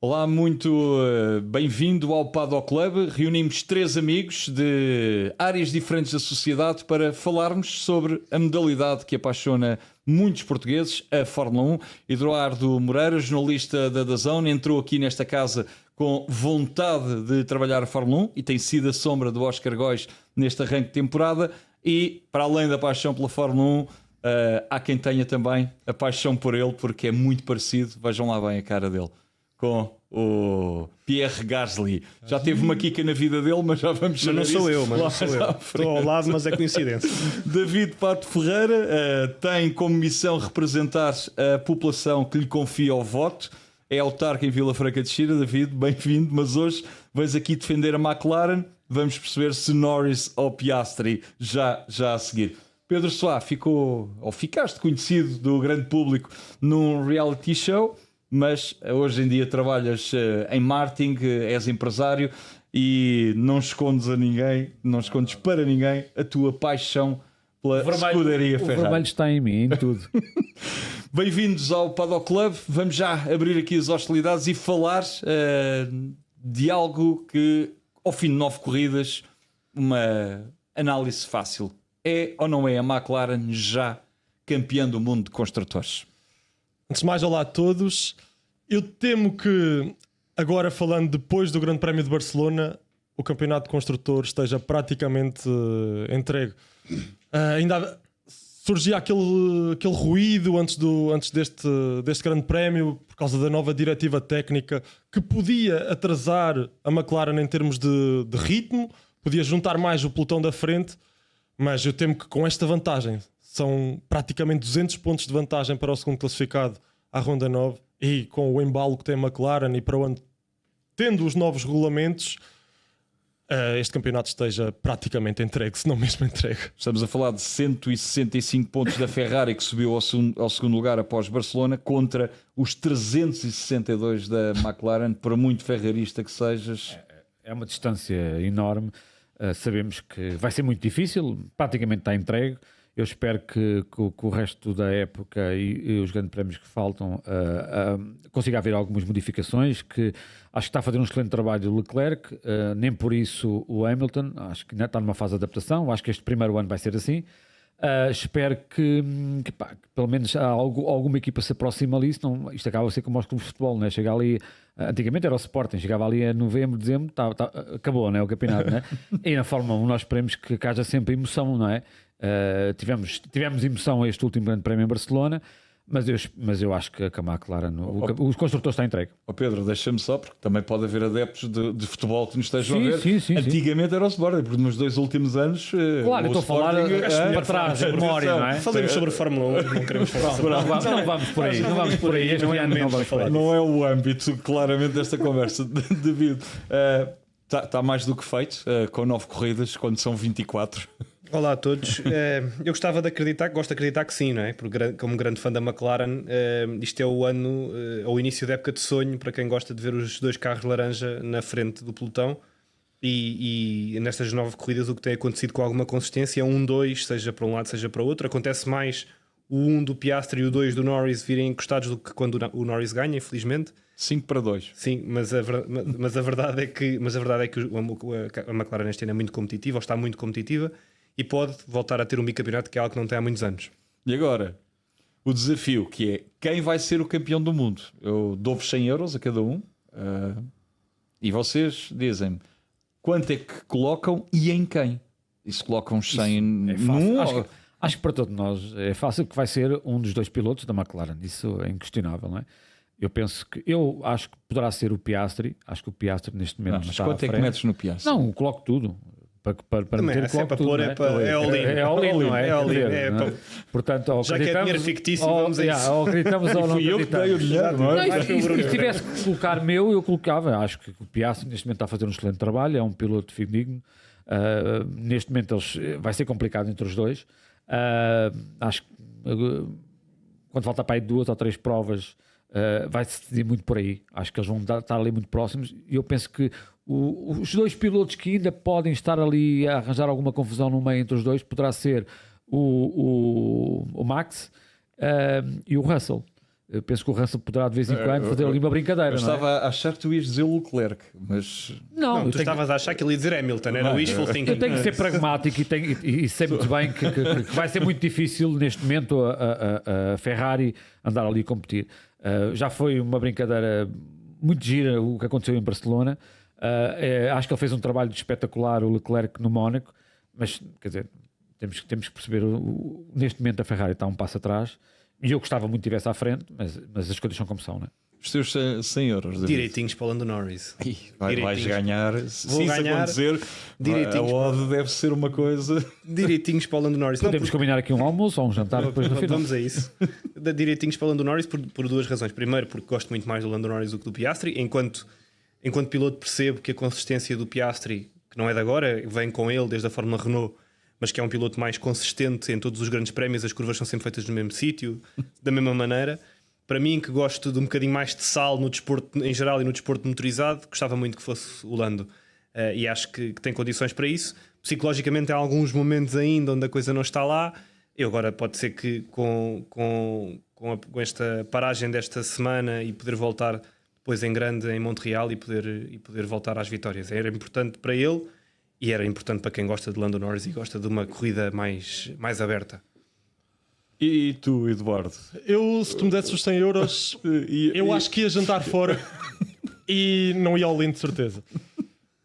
Olá, muito bem-vindo ao Paddock Club. Reunimos três amigos de áreas diferentes da sociedade para falarmos sobre a modalidade que apaixona muitos portugueses, a Fórmula 1. Eduardo Moreira, jornalista da DAZN, entrou aqui nesta casa com vontade de trabalhar a Fórmula 1 e tem sido a sombra do Oscar Góis neste arranque de temporada. E, para além da paixão pela Fórmula 1, há quem tenha também a paixão por ele, porque é muito parecido, vejam lá bem a cara dele, com o Pierre Gasly. Já teve uma quica na vida dele, mas já vamos saber. Mas não sou eu, mas não sou eu. Estou ao lado, mas é coincidência. David Pato Ferreira tem como missão representar a população que lhe confia o voto. É autarca em Vila Franca de Xira. David, bem-vindo, mas hoje vais aqui defender a McLaren. Vamos perceber se Norris ou Piastri já a seguir. Pedro Soá, ficaste conhecido do grande público num reality show, mas hoje em dia trabalhas em marketing, és empresário e não escondes para ninguém a tua paixão pela escuderia Ferrari. O vermelho está em mim, em tudo. Bem-vindos ao Paddock Club. Vamos já abrir aqui as hostilidades e falar de algo que, ao fim de 9 corridas, uma análise fácil. É ou não é a McLaren já campeã do mundo de construtores? Antes de mais, olá a todos. Eu temo que, agora falando depois do Grande Prémio de Barcelona, o campeonato de construtores esteja praticamente entregue. Ainda surgia aquele ruído antes deste Grande Prémio, por causa da nova diretiva técnica, que podia atrasar a McLaren em termos de ritmo, podia juntar mais o pelotão da frente, mas eu temo que com esta vantagem, são praticamente 200 pontos de vantagem para o segundo classificado à Ronda 9, e com o embalo que tem a McLaren e para onde, tendo os novos regulamentos, este campeonato esteja praticamente entregue, se não mesmo entregue. Estamos a falar de 165 pontos da Ferrari, que subiu ao segundo lugar após Barcelona, contra os 362 da McLaren. Para muito ferrarista que sejas, É uma distância enorme. Sabemos que vai ser muito difícil, praticamente está entregue. Eu espero que o resto da época e os grandes prémios que faltam consiga haver algumas modificações, que acho que está a fazer um excelente trabalho o Leclerc, nem por isso o Hamilton, acho que ainda está numa fase de adaptação, acho que este primeiro ano vai ser assim. Espero que pelo menos alguma equipa se aproxime ali, senão isto acaba a ser como aos clubes de futebol, né? Chega ali, antigamente era o Sporting, chegava ali a novembro, dezembro, acabou, né, o campeonato, né? E na Fórmula 1 nós esperemos que haja sempre emoção, não é? Tivemos emoção a este último Grande Prémio em Barcelona, mas eu acho que a McLaren, os construtores está entregue. Pedro, deixa-me só, porque também pode haver adeptos de futebol que nos estejam Sim, a ver. sim. Antigamente era o Sporting, porque nos 2 últimos anos... Claro, eu estou a falar para trás, a memória, não é? Falemos sobre a Fórmula 1, não queremos falar. Não vamos por aí, não vamos por aí. Este ano não vamos falar. Não é o âmbito, claramente, desta conversa. David, está mais do que feito, com 9 corridas, quando são 24. Olá a todos. Eu gosto de acreditar que sim, não é? Porque, como grande fã da McLaren, isto é o ano, ou o início da época de sonho para quem gosta de ver os 2 carros laranja na frente do pelotão. E nestas 9 corridas, o que tem acontecido com alguma consistência é 1-2, seja para um lado, seja para o outro. Acontece mais o 1 do Piastri e o 2 do Norris virem encostados do que quando o Norris ganha, infelizmente. 5-2. Sim, mas a verdade é que a McLaren este ano é muito competitiva, ou está muito competitiva, e pode voltar a ter um bicampeonato, que é algo que não tem há muitos anos. E agora, o desafio, que é quem vai ser o campeão do mundo? Eu dou-vos 100 euros a cada um, e vocês dizem-me quanto é que colocam e em quem? E se colocam 100 num... Acho que para todos nós é fácil, que vai ser um dos 2 pilotos da McLaren, isso é inquestionável, não é? Eu acho que poderá ser o Piastri. Acho que o Piastri neste momento está à frente. Quanto é que metes no Piastri? Não, coloco tudo. Para meter, coloco tudo. É all-in, não é? Portanto, já que é dinheiro fictício, vamos a isso. Ou acreditamos ou não Fui eu que dei o dinheiro, não é? Se tivesse que colocar eu colocava. Acho que o Piastri neste momento está a fazer um excelente trabalho, é um piloto fidedigno. Neste momento vai ser complicado entre os dois. Acho que quando falta para aí 2 ou 3 provas, vai-se decidir muito por aí. Acho que eles vão estar ali muito próximos, e eu penso que os 2 pilotos que ainda podem estar ali a arranjar alguma confusão no meio entre os dois poderá ser o Max e o Russell. Eu penso que o Russell poderá de vez em quando fazer ali uma brincadeira. Eu Não é? estava a achar que tu ias dizer Leclerc, mas Não, Não, eu tu tenho- estavas a achar que ele ia dizer Hamilton, era wishful thinking. Eu tenho que ser pragmático e sei muito bem que vai ser muito difícil neste momento a Ferrari andar ali a competir. Já foi uma brincadeira muito gira o que aconteceu em Barcelona. Acho que ele fez um trabalho espetacular, o Leclerc, no Mónaco, mas quer dizer, temos que perceber, neste momento a Ferrari está um passo atrás e eu gostava muito que estivesse à frente, mas as coisas são como são, não é? os teus 100 euros. David. Direitinhos para o Lando Norris. Ih, vais Direitinhos. ganhar. Vou Se isso ganhar acontecer, a direitinhos. odd deve ser uma coisa. Direitinhos para o Lando Norris. Não, Podemos combinar aqui um almoço ou um jantar depois no final. Vamos a isso. Direitinhos para o Lando Norris por duas razões. Primeiro, porque gosto muito mais do Lando Norris do que do Piastri. Enquanto piloto percebo que a consistência do Piastri, que não é de agora, vem com ele desde a Fórmula Renault, mas que é um piloto mais consistente em todos os grandes prémios, as curvas são sempre feitas no mesmo sítio, da mesma maneira. Para mim, que gosto de um bocadinho mais de sal no desporto em geral e no desporto motorizado, gostava muito que fosse o Lando. E acho que tem condições para isso. Psicologicamente há alguns momentos ainda onde a coisa não está lá. Eu agora pode ser que com esta paragem desta semana e poder voltar depois em grande em Montreal e poder voltar às vitórias. Era importante para ele e era importante para quem gosta de Lando Norris e gosta de uma corrida mais aberta. E tu, Eduardo? Eu, se tu me desses os 100 euros, eu acho que ia jantar fora e não ia ao Lindo, de certeza.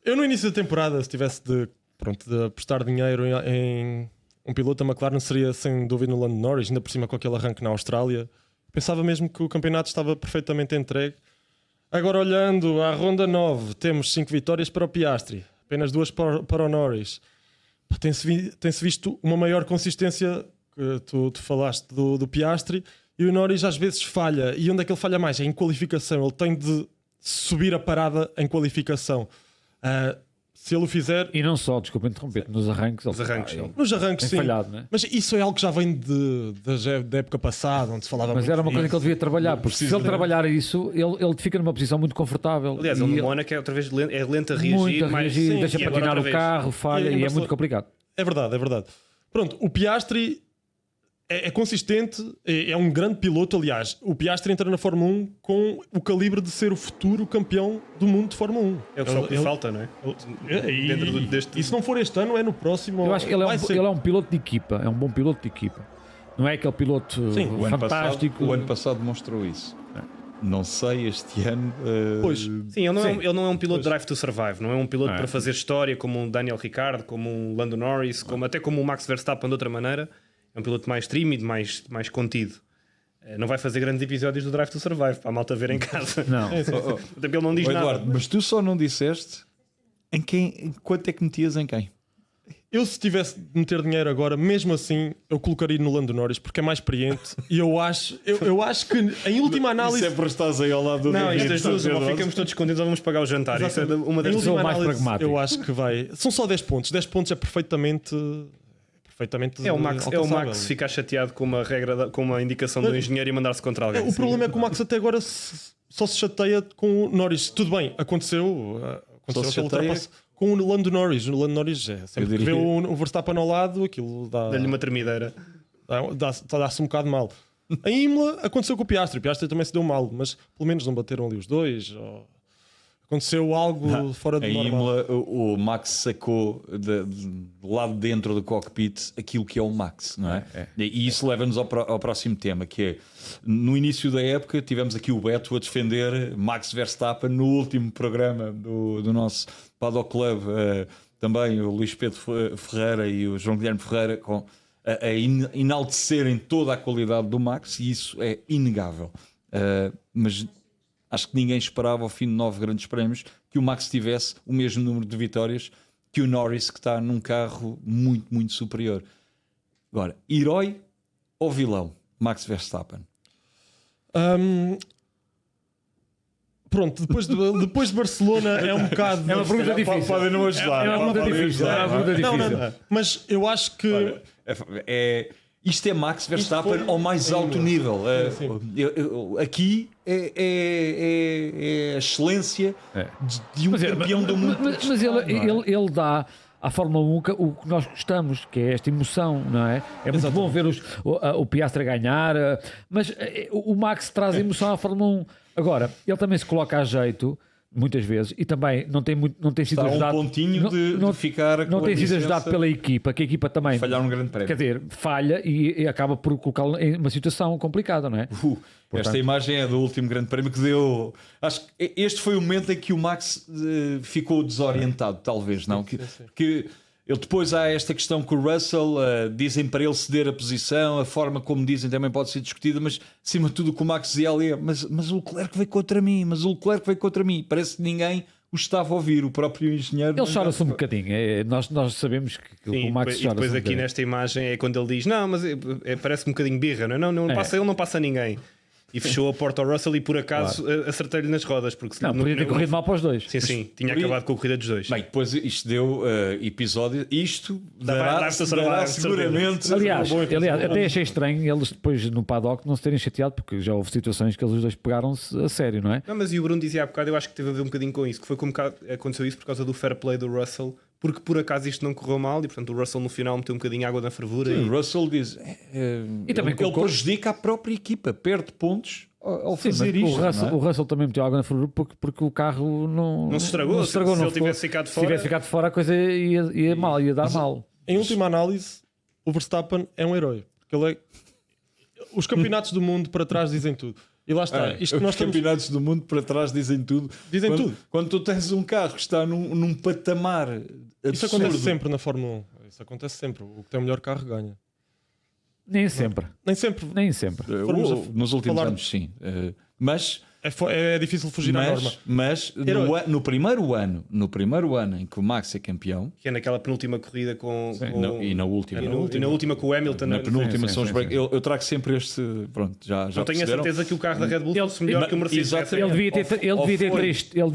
Eu, no início da temporada, se tivesse de apostar dinheiro em um piloto da McLaren, seria sem dúvida no Lando Norris, ainda por cima com aquele arranque na Austrália. Pensava mesmo que o campeonato estava perfeitamente entregue. Agora, olhando à ronda 9, temos 5 vitórias para o Piastri, apenas 2 para o Norris. Tem-se visto uma maior consistência. Tu falaste do Piastri, e o Norris às vezes falha. E onde é que ele falha mais? É em qualificação. Ele tem de subir a parada em qualificação. Se ele o fizer... E não só, desculpa interromper, nos arranques. Nos arranques, sim. Nos arranques, tem sim. falhado, não é? Mas isso é algo que já vem da época passada, onde se falava Mas muito era uma coisa disso. que ele devia trabalhar, porque se ele trabalhar isso, ele fica numa posição muito confortável. Aliás, E ele no Mónaco é outra vez é lento a reagir, muito a mais reagir, sim, deixa e agora patinar outra o vez. carro, falha E em e é Barcelona- muito complicado. É verdade. Pronto, o Piastri é consistente, é um grande piloto. Aliás, o Piastri entra na Fórmula 1 com o calibre de ser o futuro campeão do mundo de Fórmula 1. É o que só lhe falta, não é? E se não for este ano, é no próximo. Eu acho que ele Vai ser. é um piloto de equipa, é um bom piloto de equipa. Não é aquele piloto Sim, fantástico. O ano passado demonstrou isso. Não sei, este ano. Pois. Sim, ele não é um piloto drive to survive, não é um piloto para fazer história como um Daniel Ricciardo, como um Lando Norris, até como o Max Verstappen de outra maneira. É um piloto mais tímido, mais contido. Não vai fazer grandes episódios do Drive to Survive para a malta ver em casa. Não. Até porque ele não diz nada. Eduardo, mas tu só não disseste quanto é que metias em quem? Eu, se tivesse de meter dinheiro agora, mesmo assim, eu colocaria no Lando Norris porque é mais experiente. E eu acho que, em última análise, Isso é por estás aí ao lado do Não, David, estas duas, estás a ou ver? ficamos todos escondidos ou vamos pagar o jantar. Isso é uma das em sou última mais análise, pragmático. eu acho que vai. São só 10 pontos. 10 pontos é perfeitamente É o Max alcançável. ficar chateado com uma regra, com uma indicação do engenheiro e mandar-se contra alguém. O problema é que o Max até agora só se chateia com o Norris. Tudo bem, aconteceu Só se aquele chateia? ultrapasso com o Lando Norris. O Lando Norris é sempre que diria- vê o Verstappen ao lado, aquilo Dá-lhe uma tremideira. dá-se um bocado mal. Em Imola aconteceu com o Piastri. O Piastri também se deu mal, mas pelo menos não bateram ali os dois. Aconteceu algo fora do Em normal. Imola, o Max sacou do lado de dentro do cockpit aquilo que é o Max, não é? E isso leva-nos ao próximo tema, que é, no início da época, tivemos aqui o Beto a defender Max Verstappen no último programa do nosso Paddock Club, também o Luís Pedro Ferreira e o João Guilherme Ferreira a enaltecerem toda a qualidade do Max, e isso é inegável. Mas acho que ninguém esperava, ao fim de 9 grandes prémios, que o Max tivesse o mesmo número de vitórias que o Norris, que está num carro muito, muito superior. Agora, herói ou vilão? Max Verstappen. Pronto, depois de Barcelona é um bocado. É uma pergunta difícil. Podem não ajudar. É uma pergunta difícil. É uma pergunta Não, difícil. não, mas eu acho que. Isto é Max Verstappen Isto foi- ao mais alto nível. Sim. Aqui é a excelência de um campeão do mundo. Mas ele dá à Fórmula 1 o que nós gostamos, que é esta emoção, não é? É muito bom ver o Piastri ganhar, mas o Max traz emoção à Fórmula 1. Agora, ele também se coloca a jeito, muitas vezes, e também não tem sido Está ajudado. Um pontinho de ficar não com tem a sido licença ajudado pela equipa, que a equipa também falhar um grande prémio. quer dizer, falha e acaba por colocá-lo em uma situação complicada, não é? Esta imagem é do último grande prémio que deu. Acho que este foi o momento em que o Max ficou desorientado, talvez, não? Que ele depois há esta questão que o Russell dizem para ele ceder a posição, a forma como dizem também pode ser discutida, mas acima de tudo o que o Max dizia ali é: mas o Leclerc veio contra mim, parece que ninguém o estava a ouvir, o próprio engenheiro. Ele chora-se um bocadinho, nós sabemos que Sim, o Max e chora-se depois um aqui bocadinho. nesta imagem é quando ele diz: não, mas parece um bocadinho birra, não passa ele, não passa ninguém. E fechou a porta ao Russell e por acaso acertei-lhe nas rodas. Porque Não, podia ter corrido mal para os dois. Sim, tinha acabado com a corrida dos dois. Bem, depois isto deu episódio. Isto dará trabalho, seguramente. Aliás, até achei estranho eles depois no paddock não se terem chateado, porque já houve situações que eles os dois pegaram-se a sério, não é? Não, mas e o Bruno dizia há bocado, eu acho que teve a ver um bocadinho com isso, que foi como aconteceu isso por causa do fair play do Russell, porque por acaso isto não correu mal e portanto o Russell no final meteu um bocadinho de água na fervura. Sim, E... o Russell diz: E também ele prejudica a própria equipa, perde pontos ao Sim, fazer mas isto. o Russell também meteu água na fervura porque o carro não se estragou. Se ele tivesse ficado fora... Se tivesse ficado fora, a coisa ia mal, ia dar mal. Em última análise, o Verstappen é um herói. Porque ele é... Os campeonatos do mundo para trás dizem tudo. E lá está. Isto que Os nós estamos... campeonatos do mundo para trás dizem tudo. Dizem tudo. Quando tu tens um carro que está num patamar absurdo. Isso acontece sempre na Fórmula 1. Isso acontece sempre. O que tem o melhor carro ganha. Nem sempre. Nem sempre. Nem sempre. Nos últimos falar- anos, sim. Mas É difícil fugir à norma. no primeiro ano em que o Max é campeão, Que é naquela penúltima corrida com... e na última. E na última com o Hamilton. Na penúltima sim, são os sim, break. Eu trago sempre este. Pronto, já Não tenho a perceberam? certeza que o carro da Red Bull fosse melhor que o Mercedes. Exatamente. Ele devia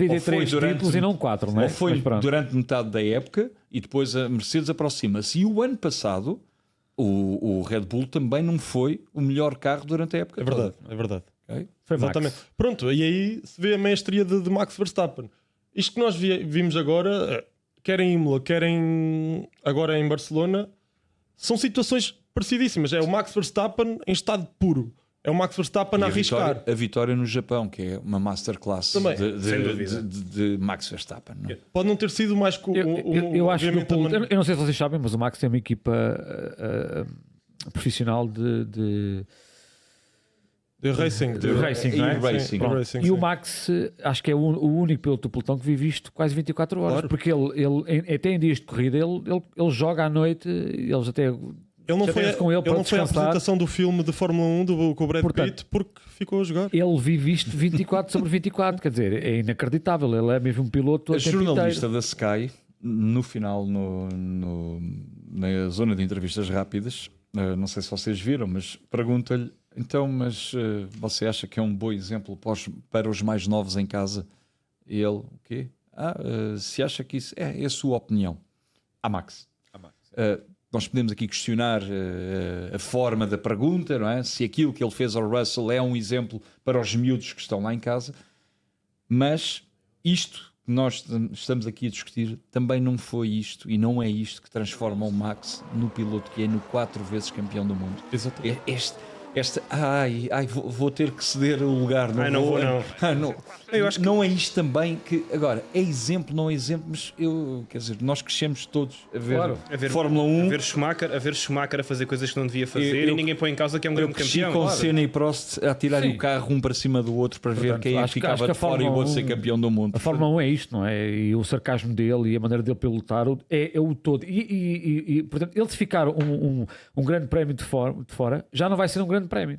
ter três títulos e não 4, não é? Ou foi Mas pronto. durante metade da época e depois a Mercedes aproxima-se. E o ano passado o Red Bull também não foi o melhor carro durante a época. É verdade, é verdade. Ok? Foi Max. Exatamente. Pronto, e aí se vê a maestria de Max Verstappen. Isto que nós vimos agora, quer em Imola, quer agora em Barcelona, são situações parecidíssimas. É o Max Verstappen em estado puro. É o Max Verstappen E a arriscar. a vitória no Japão, que é uma masterclass Também, sem dúvida. de Max Verstappen. Não é? Pode não ter sido mais... Eu acho que o obviamente, eu não sei se vocês sabem, mas o Max tem uma equipa profissional de racing. de racing, não é? racing. Sim, Pronto. racing, E o sim. Max, acho que é o único piloto do pelotão que vive isto quase 24 horas, Claro. porque ele até em dias de corrida ele joga à noite, eles até Ele não já foi, tens com ele ele para não foi à descansar. apresentação do filme de Fórmula 1 com o Brad Portanto, Pitt porque ficou a jogar. Ele vive isto 24 sobre 24, quer dizer, é inacreditável. Ele é mesmo um piloto A o tempo jornalista inteiro. da Sky, no final, na zona de entrevistas rápidas, não sei se vocês viram, mas pergunta-lhe: então, mas você acha que é um bom exemplo para os mais novos em casa? E ele: o quê? Se acha que isso é a sua opinião. A Max. Nós podemos aqui questionar a forma da pergunta, não é? Se aquilo que ele fez ao Russell é um exemplo para os miúdos que estão lá em casa, mas isto que nós estamos aqui a discutir também não foi isto e não é isto que transforma o Max no piloto que é no 4 vezes campeão do mundo. Exatamente. Vou ter que ceder o lugar. Não vou. Não. Eu acho que não é isto também que agora é exemplo, não é exemplo, mas quer dizer, nós crescemos todos a ver, Claro. A ver Fórmula 1. a ver Schumacher a fazer coisas que não devia fazer e ninguém põe em causa que é um grande cresci campeão. com Claro. Senna e Prost a tirarem Sim. o carro um para cima do outro para ver Portanto, quem é que acho que ficava a de fora e o Fórmula outro 1 ser campeão do mundo. A Fórmula 1 é isto, não é? E o sarcasmo dele e a maneira dele pilotar é o todo. E portanto, ele se ficar um grande prémio de fora, já não vai ser um grande prémio.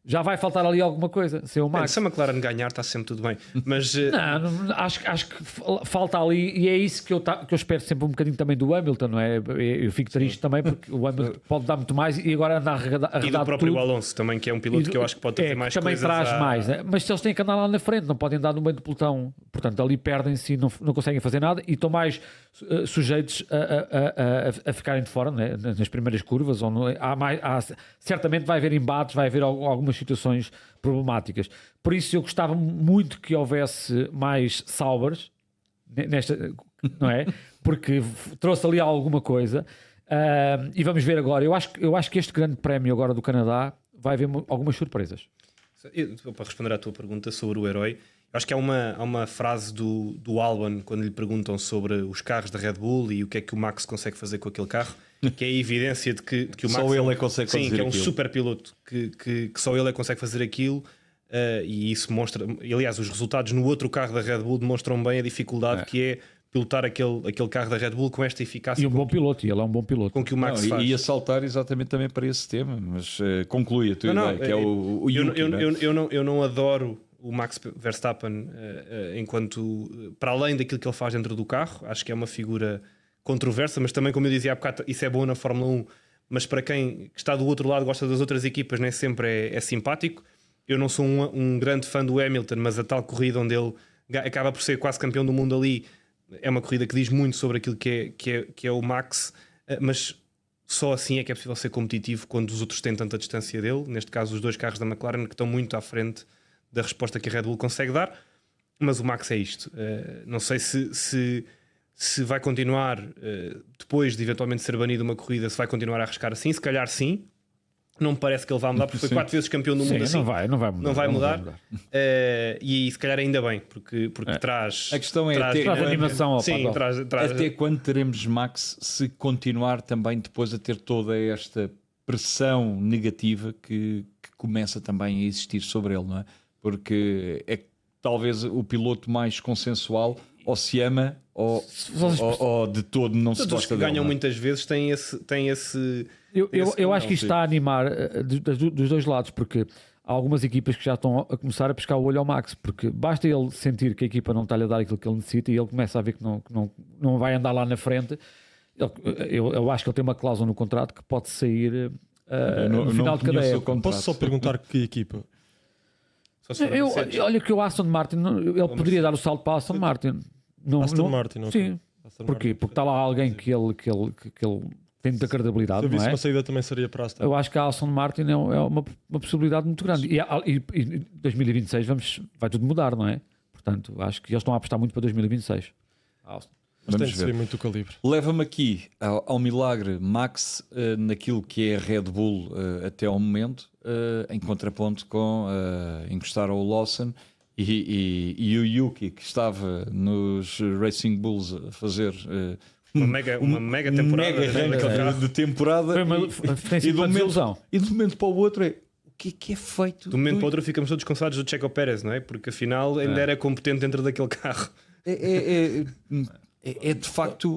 Já vai faltar ali alguma coisa. Se é o Max. Se a McLaren ganhar, está sempre tudo bem. Mas Não, acho que falta ali, e é isso que eu espero sempre um bocadinho também do Hamilton, não é? Eu fico triste também porque o Hamilton pode dar muito mais e agora anda a arredar e do próprio tudo. Alonso também, que é um piloto que eu acho que pode trazer mais também coisas. traz mais, né? Mas se eles têm que andar lá na frente, não podem andar no meio do pelotão, portanto ali perdem-se e não conseguem fazer nada e estão mais sujeitos a ficarem de fora, né? Nas primeiras curvas, onde certamente vai haver embates, vai haver algumas situações problemáticas. Por isso eu gostava muito que houvesse mais Saubers nesta, não é? porque trouxe ali alguma coisa. E vamos ver agora. Eu acho que este grande prémio agora do Canadá vai haver algumas surpresas. Para responder à tua pergunta sobre o herói, eu acho que há uma frase do Albon quando lhe perguntam sobre os carros da Red Bull e o que é que o Max consegue fazer com aquele carro, que é a evidência de que o Max Só ele consegue sim, fazer que é um aquilo. super piloto, que só ele consegue fazer aquilo. E isso mostra, e, aliás, os resultados no outro carro da Red Bull demonstram bem a dificuldade que é pilotar aquele carro da Red Bull com esta eficácia E um bom piloto, e ele é um bom piloto. com que o Max Não, faz. ia saltar exatamente também para esse tema, mas conclui a tua ideia, que é o Yuki, não é? eu não adoro o Max Verstappen enquanto, para além daquilo que ele faz dentro do carro, acho que é uma figura controversa, mas também, como eu dizia há bocado, isso é bom na Fórmula 1, mas para quem está do outro lado, gosta das outras equipas, nem sempre é simpático. Eu não sou um grande fã do Hamilton, mas a tal corrida onde ele acaba por ser quase campeão do mundo ali, é uma corrida que diz muito sobre aquilo que é o Max, mas só assim é que é possível ser competitivo quando os outros têm tanta distância dele, neste caso os dois carros da McLaren que estão muito à frente da resposta que a Red Bull consegue dar, mas o Max é isto. Não sei se vai continuar, depois de eventualmente ser banido uma corrida, se vai continuar a arriscar assim, se calhar sim. Não me parece que ele vai mudar, porque foi 4 vezes campeão do mundo assim. Não vai mudar. Não vai mudar. E se calhar ainda bem, porque traz. A questão é Traz animação ao Sim, paddock. traz. Até quando teremos Max se continuar também depois a ter toda esta pressão negativa que começa também a existir sobre ele, não é? Porque é talvez o piloto mais consensual, ou se ama ou de todo não se Todos os gosta que dele. ganham não é? muitas vezes têm esse. Eu acho que isto está a animar dos dois lados, porque há algumas equipas que já estão a começar a pescar o olho ao Max, porque basta ele sentir que a equipa não está-lhe a dar aquilo que ele necessita e ele começa a ver que não vai andar lá na frente. Eu acho que ele tem uma cláusula no contrato que pode sair no final de cada época. Posso só perguntar que equipa? Olha que o Aston Martin, ele poderia dar o salto para a Aston Martin. Aston Martin, ok. Sim. Porquê? Porque está lá alguém que ele tem muita credibilidade, Se eu visse não é? uma saída também seria para Aston. Eu acho que a Aston Martin é uma possibilidade muito grande. E 2026 vai tudo mudar, não é? Portanto, acho que eles estão a apostar muito para 2026. Mas Vamos tem de ver. ser muito o calibre. Leva-me aqui ao milagre Max naquilo que é a Red Bull até ao momento, em contraponto com encostar ao Lawson e o Yuki, que estava nos Racing Bulls a fazer Uma mega temporada naquele carro. de temporada Tem sido uma desilusão. e de um momento para o outro o que é feito De um momento para o outro ficamos todos cansados do Checo Pérez, não é? Porque afinal ainda era competente dentro daquele carro. É de facto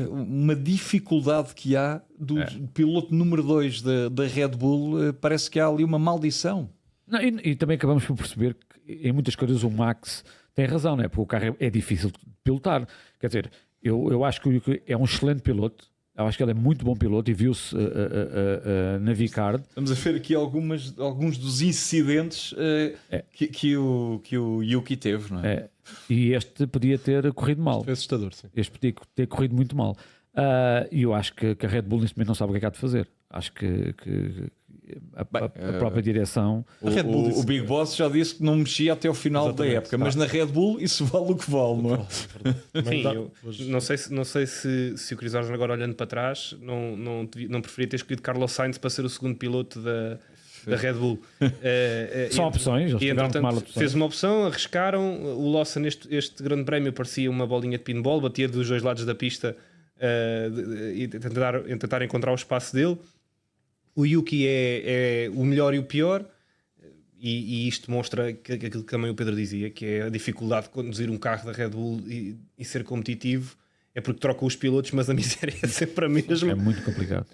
uma dificuldade que há do piloto número 2 da Red Bull. Parece que há ali uma maldição. Não, e também acabamos por perceber que em muitas coisas o Max tem razão, não é? Porque o carro é difícil de pilotar. Quer dizer, eu acho que o Yuki é um excelente piloto. Eu acho que ele é muito bom piloto e viu-se na V-Card. Estamos a ver aqui alguns dos incidentes que o Yuki teve, não é? E este podia ter corrido mal. Foi assustador, sim. Este podia ter corrido muito mal. E eu acho que a Red Bull neste momento não sabe o que é de fazer. Acho que a própria direção... O Big Boss já disse que não mexia até ao final da época, mas na Red Bull isso vale o que vale, não é? Sim, eu não sei se o Chris Horner agora olhando para trás não preferia ter escolhido Carlos Sainz para ser o segundo piloto da Red Bull. São opções, eles tiveram que tomar opções. Fez uma opção, arriscaram. O Lawson, este grande prémio, parecia uma bolinha de pinball, batia dos dois lados da pista e tentar encontrar o espaço dele. O Yuki é o melhor e o pior, e isto mostra aquilo que também o Pedro dizia, que é a dificuldade de conduzir um carro da Red Bull e ser competitivo. É porque trocam os pilotos, mas a miséria é sempre a mesma. É muito complicado.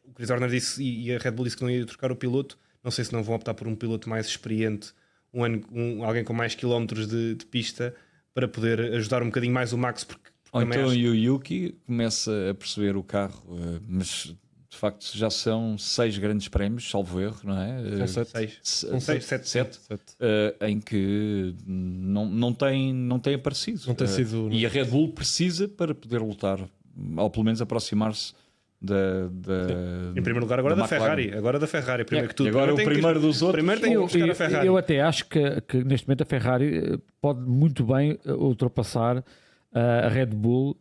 O Chris Horner disse, e a Red Bull disse que não ia trocar o piloto. Não sei se não vão optar por um piloto mais experiente, alguém com mais quilómetros de pista, para poder ajudar um bocadinho mais o Max. Ou então o Yuki começa a perceber o carro, mas de facto já são 6 grandes prémios, salvo erro, não é? São 7. São 7. Em que não tem aparecido. Não tem sido... E a Red Bull precisa para poder lutar, ou pelo menos aproximar-se Em primeiro lugar, agora da Ferrari. Agora da Ferrari, primeiro que tudo. E agora o primeiro dos outros. Primeiro tem que buscar a Ferrari. Eu até acho que neste momento a Ferrari pode muito bem ultrapassar a Red Bull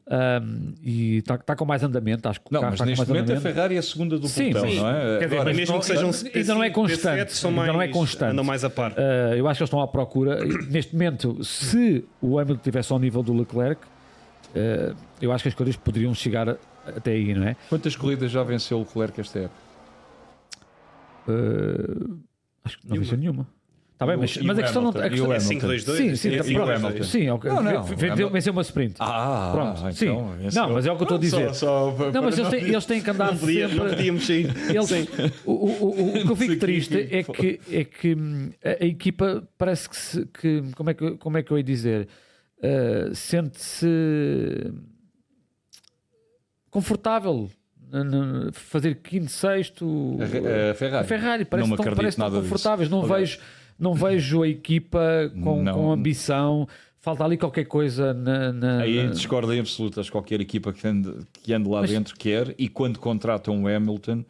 e está com mais andamento. Acho que Não, mas neste momento a Ferrari é a segunda do pelotão, não é? Quer dizer, Agora, mas mesmo que sejam ainda não é constante. Ainda não é constante. Andam mais a par. Eu acho que eles estão à procura. Neste momento, se o Hamilton estivesse ao nível do Leclerc, eu acho que as coisas poderiam chegar até aí, não é? quantas corridas já venceu o Leclerc esta época? Acho que não venceu nenhuma. Está bem, mas E a o questão não Hamilton? a questão, E o É Hamilton? 5-2-2? Sim, E o pronto. Hamilton? Sim, ok. Não, Venceu uma sprint. Pronto, então, sim. Não, mas é o que eu estou a dizer. Não, mas eles têm que andar Não sempre. podíamos sair. O que eu fico triste é que a equipa parece que como é que eu ia dizer? Sente-se confortável fazer quinto, sexto. A A Ferrari parece Não me que acredito estão nada disso. confortáveis. Não vejo a equipa com ambição. Falta ali qualquer coisa Aí discordo em absoluto. Acho que qualquer equipa que ande lá dentro quer, e quando contratam o Hamilton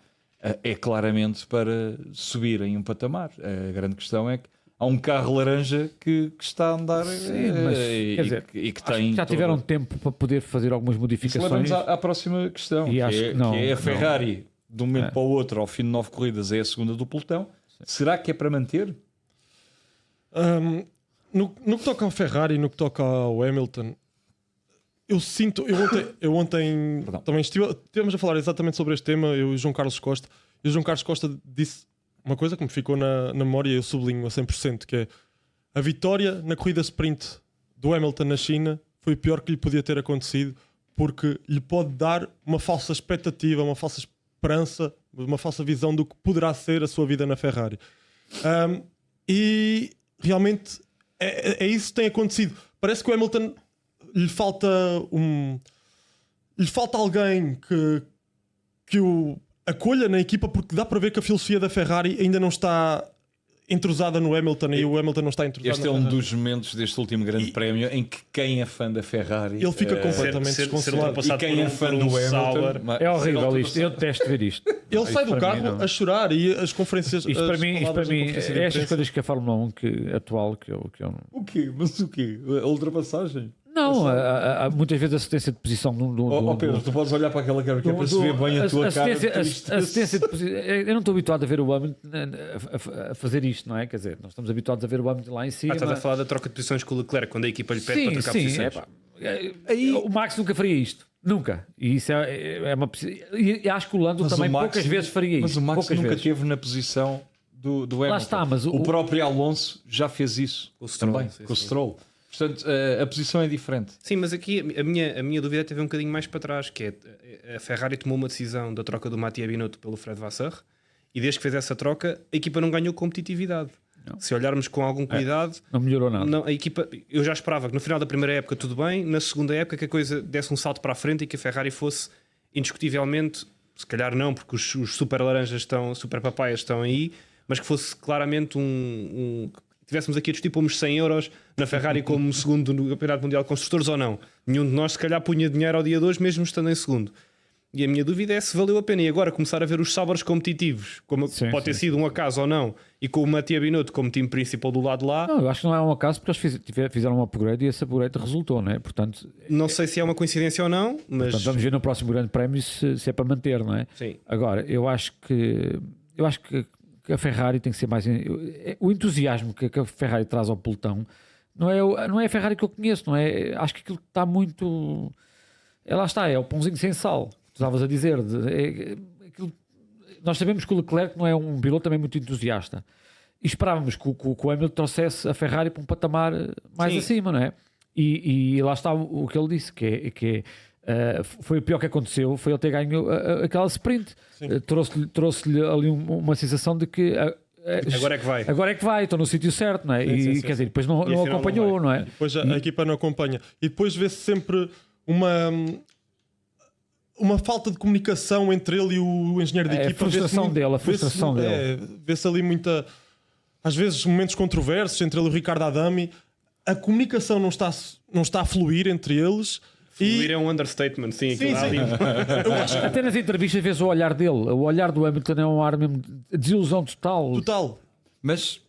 é claramente para subirem um patamar. A grande questão é que há um carro laranja que está a andar quer dizer, e que acho tem que já tiveram tempo para poder fazer algumas Isso modificações. leva-nos à próxima questão, E que acho é, que não, que é a não. Ferrari de um momento para o outro, ao fim de 9 corridas, é a segunda do pelotão. Será que é para manter? No que toca ao Ferrari e no que toca ao Hamilton, eu sinto. Eu ontem também estivemos a falar exatamente sobre este tema, eu e o João Carlos Costa. E o João Carlos Costa disse uma coisa que me ficou na memória e eu sublinho a 100%, que é a vitória na corrida sprint do Hamilton na China foi o pior que lhe podia ter acontecido, porque lhe pode dar uma falsa expectativa, uma falsa esperança, uma falsa visão do que poderá ser a sua vida na Ferrari. E realmente é isso que tem acontecido. Parece que o Hamilton lhe falta alguém que o acolha na equipa, porque dá para ver que a filosofia da Ferrari ainda não está entrosada no Hamilton e o Hamilton não está entrosado. Este é um dos momentos deste último grande prémio em que quem é fã da Ferrari ele fica completamente desconsolado. e quem é fã do Hamilton É horrível isto, eu detesto ver isto. Ele sai do para carro mim, não. a chorar e as conferências. Isto para as mim, palavras da é conferência de estas imprensa. coisas que a Fórmula 1 atual que eu não. O quê? Mas o quê? A ultrapassagem? Não, há muitas vezes assistência de posição Pedro, tu podes olhar para aquela câmera que é para se ver bem a tua cara. assistência de posição. Eu não estou habituado a ver o Hamilton a fazer isto, não é? Quer dizer, nós estamos habituados a ver o Hamilton lá em cima. Estás a falar da troca de posições com o Leclerc, quando a equipa lhe pede para trocar posições. O Max nunca faria isto. Nunca. E isso é uma. E acho que o Lando também poucas vezes faria isto. Mas o Max poucas nunca vezes. esteve na posição do Hamilton. Lá está, mas o próprio Alonso já fez isso O Stroll, também, sim, com o sim. Stroll. Portanto, a posição é diferente. Sim, mas aqui a minha dúvida teve um bocadinho mais para trás, que é a Ferrari tomou uma decisão da troca do Mattia Binotto pelo Fred Vasseur e desde que fez essa troca a equipa não ganhou competitividade. Não. Se olharmos com algum cuidado, Não melhorou nada. não, a equipa, eu já esperava que no final da primeira época tudo bem, na segunda época que a coisa desse um salto para a frente e que a Ferrari fosse indiscutivelmente, se calhar não, porque os super laranjas super papaias estão aí, mas que fosse claramente tivéssemos aqui a discutir, pomos 100 euros na Ferrari como segundo no Campeonato Mundial de Construtores ou não. Nenhum de nós se calhar punha dinheiro ao dia de hoje, mesmo estando em segundo. E a minha dúvida é se valeu a pena. E agora começar a ver os sabores competitivos, como pode ter sido um acaso ou não, e com o Mattia Binotto como time principal do lado de lá. Não, eu acho que não é um acaso porque eles fizeram um upgrade e esse upgrade resultou, não é? Portanto, Não sei se é uma coincidência ou não, mas vamos ver no próximo Grande Prémio se é para manter, não é? sim. Agora, eu acho que a Ferrari tem que ser mais. O entusiasmo que a Ferrari traz ao pelotão não é a Ferrari que eu conheço, não é? Acho que aquilo está muito. Lá está, é o pãozinho sem sal, tu estavas a dizer. Nós sabemos que o Leclerc não é um piloto também muito entusiasta. E esperávamos que o Hamilton trouxesse a Ferrari para um patamar mais acima, não é? E lá está o que ele disse, que foi o pior que aconteceu, foi ele ter ganho aquela sprint. Trouxe-lhe ali uma sensação de que Agora é que vai. Agora é que vai, estou no sítio certo, não é? Sim. Quer dizer, depois não afinal acompanhou, não é? Depois a equipa não acompanha. E depois vê-se sempre uma falta de comunicação entre ele e o engenheiro de A equipa. frustração dele. Vê-se ali muita. Às vezes momentos controversos entre ele e o Ricardo Adami. A comunicação não está a fluir entre eles. Fluir é um understatement, sim. Sim, aquilo sim. ali. Eu acho que Até nas entrevistas vês o olhar dele. O olhar do Hamilton é um ar mesmo de desilusão total. total. Mas,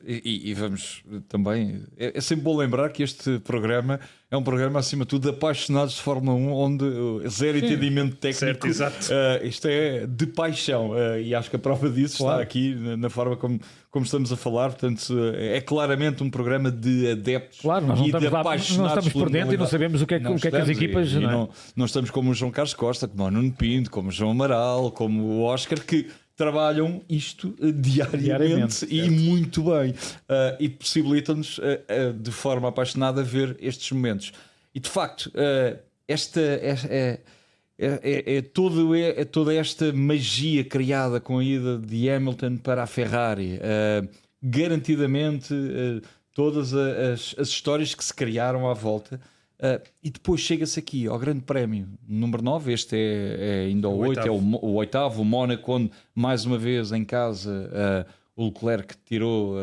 e vamos também, é sempre bom lembrar que este programa é um programa, acima de tudo, de apaixonados de Fórmula 1, onde zero entendimento técnico. Certo, exato. Isto é de paixão, e acho que a prova disso Claro. está aqui na forma como estamos a falar. Portanto, é claramente um programa de adeptos Claro, nós não e de estamos, lá, não apaixonados estamos por pela dentro e não modalidade. sabemos o que é, Não o que, é que as estamos, equipas. e Não é? não estamos como o João Carlos Costa, como o Nuno Pinto, como o João Amaral, como o Oscar, que trabalham isto diariamente e muito bem, e possibilitam-nos de forma apaixonada ver estes momentos. E de facto, toda esta magia criada com a ida de Hamilton para a Ferrari, garantidamente todas as histórias que se criaram à volta. E depois chega-se aqui ao Grande Prémio número 9. Este é ainda o 8, é o oitavo. O Mónaco, onde mais uma vez em casa o Leclerc tirou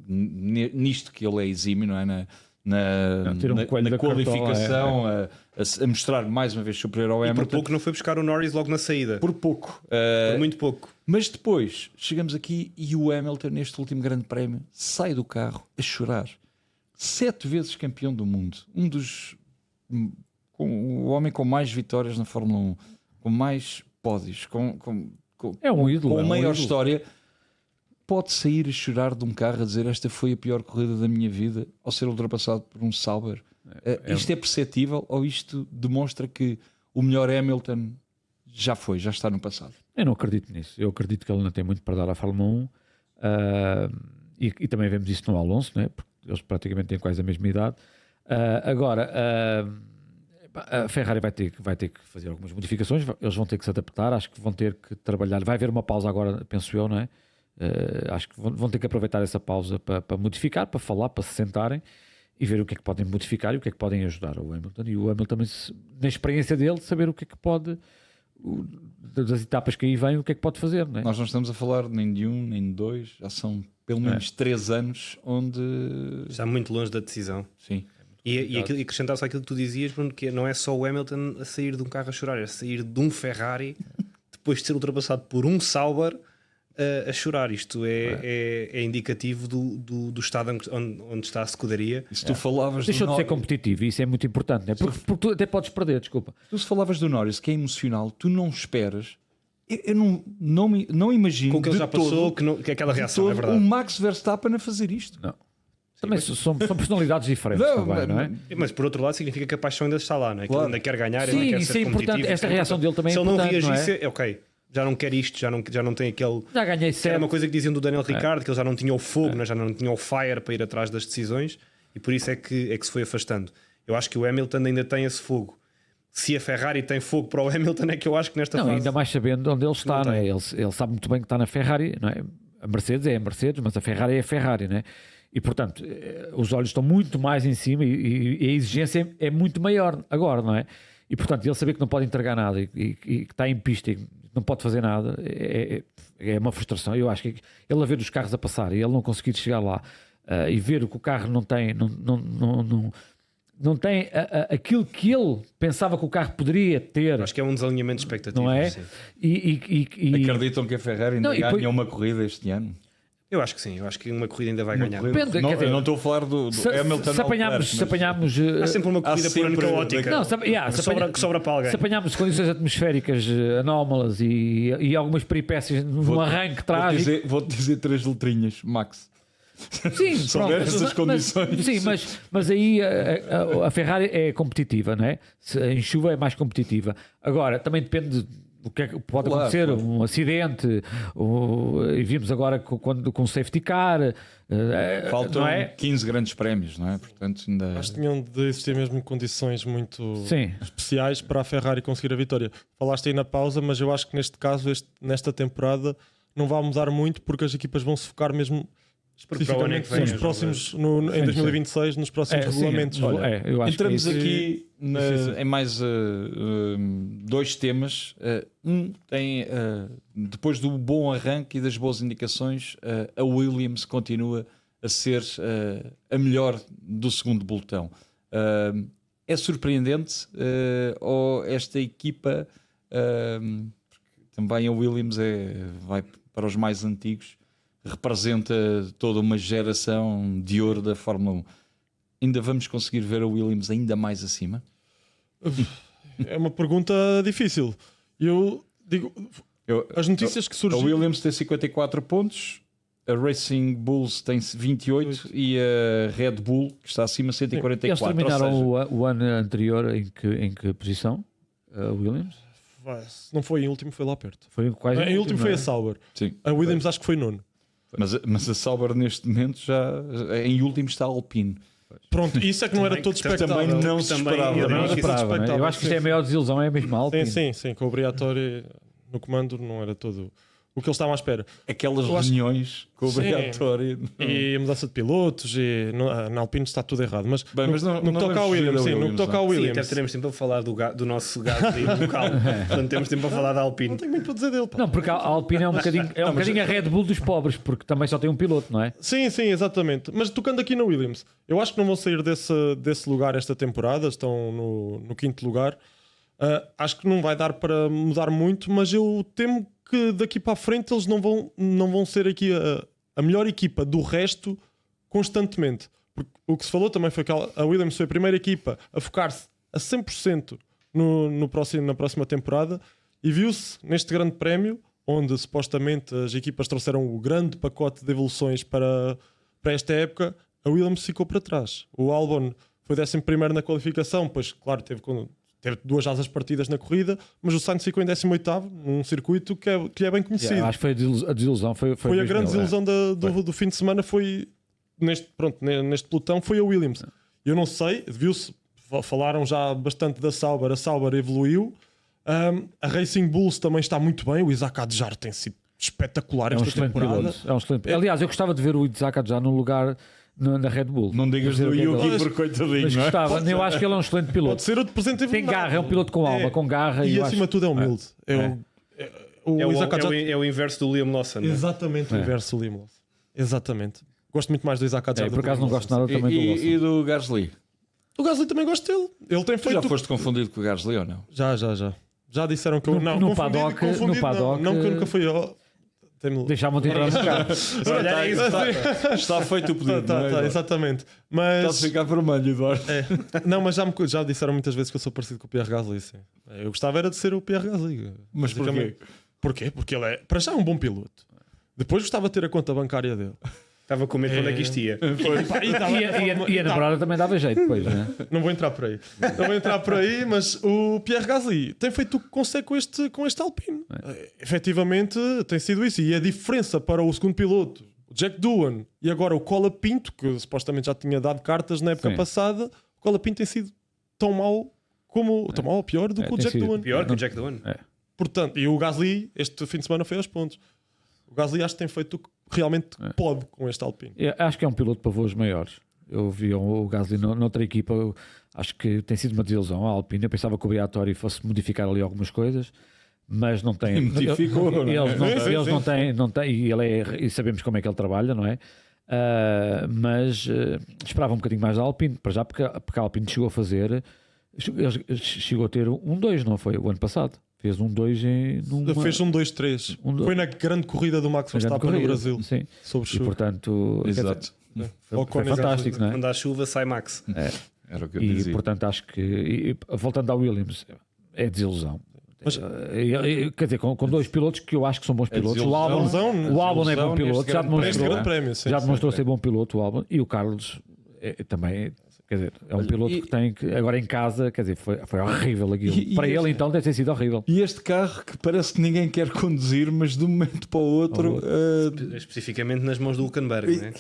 nisto que ele é exímio, não é? Na qualificação, a mostrar mais uma vez superior ao E Hamilton. por pouco não foi buscar o Norris logo na saída. Por pouco. Por muito pouco. Mas depois chegamos aqui e o Hamilton, neste último Grande Prémio, sai do carro a chorar. 7 vezes campeão do mundo, o homem com mais vitórias na Fórmula 1, com mais pódios, É um ídolo. com é a um maior ídolo. história, pode sair a chorar de um carro a dizer esta foi a pior corrida da minha vida ao ser ultrapassado por um Sauber. Isto é perceptível ou isto demonstra que o melhor Hamilton já está no passado? Eu não acredito nisso. Eu acredito que ele ainda tem muito para dar à Fórmula 1. E também vemos isso no Alonso, não é? Porque eles praticamente têm quase a mesma idade. Agora, a Ferrari vai ter que fazer algumas modificações. Eles vão ter que se adaptar. Acho que vão ter que trabalhar. Vai haver uma pausa agora, penso eu, não é? Acho que vão ter que aproveitar essa pausa para modificar, para falar, para se sentarem e ver o que é que podem modificar e o que é que podem ajudar o Hamilton. E o Hamilton, na experiência dele, saber o que é que pode, das etapas que aí vêm, o que é que pode fazer, não é? Nós não estamos a falar nem de um, nem de dois, já são pelo menos 3 anos onde... Já muito longe da decisão. Sim. E acrescentar-se àquilo que tu dizias, Bruno, que não é só o Hamilton a sair de um carro a chorar, é sair de um Ferrari depois de ser ultrapassado por um Sauber a chorar. Isto é indicativo do estado onde está a escuderia. E se tu falavas Deixou do de ser Norris, competitivo e isso é muito importante, não é? Porque tu até podes perder, desculpa. se falavas do Norris, que é emocional, tu não esperas. Eu não imagino Com o que ele de já passou, que aquela de reação, é todo verdade. o Max Verstappen a fazer isto. Não. Também são personalidades diferentes também, não é? Mas por outro lado significa que a paixão ainda está lá, não é? Que Claro. ele ainda quer ganhar, Sim, ainda quer isso ser é importante. competitivo. Esta reação dele também é Se ele importante, não não é? reagisse, ok, já não quer isto, já não tem aquele... Já ganhei Era 7. uma coisa que diziam do Daniel Ricciardo, que ele já não tinha o fogo, né? Já não tinha o fire para ir atrás das decisões, e por isso é que se foi afastando. Eu acho que o Hamilton ainda tem esse fogo. Se a Ferrari tem fogo para o Hamilton, é que eu acho que nesta Não, fase... ainda mais sabendo onde ele está, não é? Ele sabe muito bem que está na Ferrari, não é? A Mercedes é a Mercedes, mas a Ferrari é a Ferrari, não é? E portanto, os olhos estão muito mais em cima e a exigência é muito maior agora, não é? E portanto, ele saber que não pode entregar nada e que está em pista e não pode fazer nada é uma frustração. Eu acho que ele a ver os carros a passar e ele não conseguir chegar lá e ver o que o carro não tem, não tem aquilo que ele pensava que o carro poderia ter. Acho que é um desalinhamento de expectativas. Não é? Sim. Acreditam que a Ferrari ainda Não, e depois- ganha uma corrida este ano? Eu acho que sim, eu acho que uma corrida ainda vai ganhar. Depende, quer Não, dizer, eu não estou a falar do Hamilton. se apanharmos Há sempre uma corrida por ano sempre caótica. Não, que sobra para alguém. se apanharmos condições atmosféricas anómalas e algumas peripécias no arranque trágico. Vou-te dizer 3 letrinhas, Max. Sim, Se houver essas condições. Sim, mas aí a Ferrari é competitiva, não é? Em chuva é mais competitiva. Agora, também depende do que é que pode Claro, acontecer, claro. um acidente, e vimos agora com o safety car. Faltam não é? 15 grandes prémios, não é? Portanto, ainda. Acho que tinham de existir mesmo condições muito Sim. especiais para a Ferrari conseguir a vitória. Falaste aí na pausa, mas eu acho que neste caso, nesta temporada, não vai mudar muito porque as equipas vão se focar mesmo Porque para o ano é especificamente que vem, nos já próximos, em Sim, 2026, nos próximos Sim, regulamentos. olha, eu acho Entramos que aqui Difícil. em mais 2 temas. Tem, depois do bom arranque e das boas indicações, a Williams continua a ser a melhor do segundo pelotão. é surpreendente ou esta equipa, porque também a Williams vai para os mais antigos, representa toda uma geração de ouro da Fórmula 1. Ainda vamos conseguir ver a Williams ainda mais acima? É uma pergunta difícil. Eu digo, as notícias que A surgiram. Williams tem 54 pontos, a Racing Bulls tem 28 e a Red Bull, que está acima, Eles 144. terminaram o ano anterior em que posição? A Williams? Se não foi em último, foi lá perto. Foi quase Em último foi não a é? Sauber. Sim. A Williams acho que foi nono. Mas a Sauber neste momento já em último está a Alpine. Pronto, isso é que não era todo expectável. Também não se esperava. Não Não era se todo esperava, né? expectável. Eu acho que isto é a maior desilusão, é mesmo alto. Sim, com o Briatore no comando não era todo o que eles estavam à espera. Aquelas Eu acho- reuniões com o Sim. Briatore. E a mudança de pilotos e na Alpine está tudo errado. Mas, Bem, mas não no que toca ao vamos fugir Williams, da sim, no que Williams, toca ao Sim, até Williams. teremos tempo a falar do nosso Gasly local. Portanto, temos tempo a falar da Alpine. Não tenho muito para dizer dele. Pá. Não, porque a Alpine é um bocadinho a Red Bull dos pobres, porque também só tem um piloto, não é? Sim, exatamente. Mas tocando aqui na Williams, eu acho que não vão sair desse lugar esta temporada, estão no quinto lugar. Acho que não vai dar para mudar muito, mas eu temo que daqui para a frente eles não vão ser aqui a melhor equipa do resto constantemente. Porque o que se falou também foi que a Williams foi a primeira equipa a focar-se a 100% na próxima temporada e viu-se neste grande prémio, onde supostamente as equipas trouxeram o grande pacote de evoluções para esta época, a Williams ficou para trás. O Albon foi 11º na qualificação, pois claro, teve 2 asas partidas na corrida, mas o Sainz ficou em 18º, num circuito que lhe é bem conhecido. Acho que foi a desilusão. Foi a mesmo grande ele, desilusão do fim de semana foi neste pelotão foi a Williams. Eu não sei, falaram já bastante da Sauber, a Sauber evoluiu. A Racing Bulls também está muito bem, o Isaac Adjar tem sido espetacular É um esta excelente temporada. piloto. É um excelente. Aliás, eu gostava de ver o Isaac já no lugar na Red Bull. Não digas Dizer do o que é que ele- Yuki por coitadinho, Mas não é? gostava. Eu acho que ele é um excelente Pode piloto. ser outro presente Tem garra, é um piloto com alma, com garra. E eu acima de tudo é humilde. O Isaac Adjar É o inverso do Liam Lawson. Não é? exatamente o inverso do Limos. Exatamente. Gosto muito mais do Isaac Adjar. É, por acaso não gosto nada também do Lawson. E do Gasly? O Gasly também gosto dele. Ele tem Tu feito. já foste confundido com o Gasly ou não? Já. Já disseram que eu não. No confundido, paddock- confundido, no paddock- não, que eu nunca fui. Tem-me- Deixavam de entrar no carro. Olha, está feito o pedido, não é, Eduardo? exatamente. Estás a Mas, ficar vermelho, Eduardo. não, mas já disseram muitas vezes que eu sou parecido com o Pierre Gasly. Sim. Eu gostava era de ser o Pierre Gasly. Mas porquê? basicamente. Porquê? Porque ele é, para já, um bom piloto. Depois gostava de ter a conta bancária dele. Estava com medo de onde é que isto ia. E a namorada também dava jeito depois, não é? Não vou entrar por aí. Não vou entrar por aí, mas o Pierre Gasly tem feito o que consegue com este Alpine. Efetivamente tem sido isso. E a diferença para o segundo piloto, o Jack Doohan, e agora o Cola Pinto, que supostamente já tinha dado cartas na época Sim. passada, o Cola Pinto tem sido tão mau tão mau ou pior do que o tem Jack sido. Doohan. Pior que o Jack Doohan. Portanto, e o Gasly, este fim de semana foi aos pontos. O Gasly acho que tem feito o que realmente pode com este Alpine. Eu acho que é um piloto para voos maiores. Eu vi o Gasly noutra equipa, acho que tem sido uma desilusão a Alpine. Eu pensava que o Briatore fosse modificar ali algumas coisas, mas não tem. E modificou, não é? Eles não têm, e e sabemos como é que ele trabalha, não é? Mas esperava um bocadinho mais da Alpine, para já, porque a Alpine chegou a fazer, chegou a ter 1-2, não foi? O ano passado. Fez 1-2 numa... Fez 2-3. Foi na grande corrida do Max Verstappen no Brasil. Sim. Sob E chuva. portanto, quer dizer, Exato. foi fantástico, não é? Quando há chuva, sai Max. Era o que eu E dizia. portanto acho que, voltando ao Williams, é desilusão. Mas- Quer dizer, com dois pilotos que eu acho que são bons pilotos. O Albon é bom desilusão piloto, neste já grande Este demonstrou, grande prémio, sim, já sim. demonstrou ser bom piloto, o Albon. E o Carlos também, quer dizer, é um piloto e- que tem que, agora em casa, quer dizer, foi horrível aquilo. E Para este- ele então deve ter sido horrível. E este carro que parece que ninguém quer conduzir, mas de um momento para o outro. Especificamente nas mãos do Hülkenberg. Não é?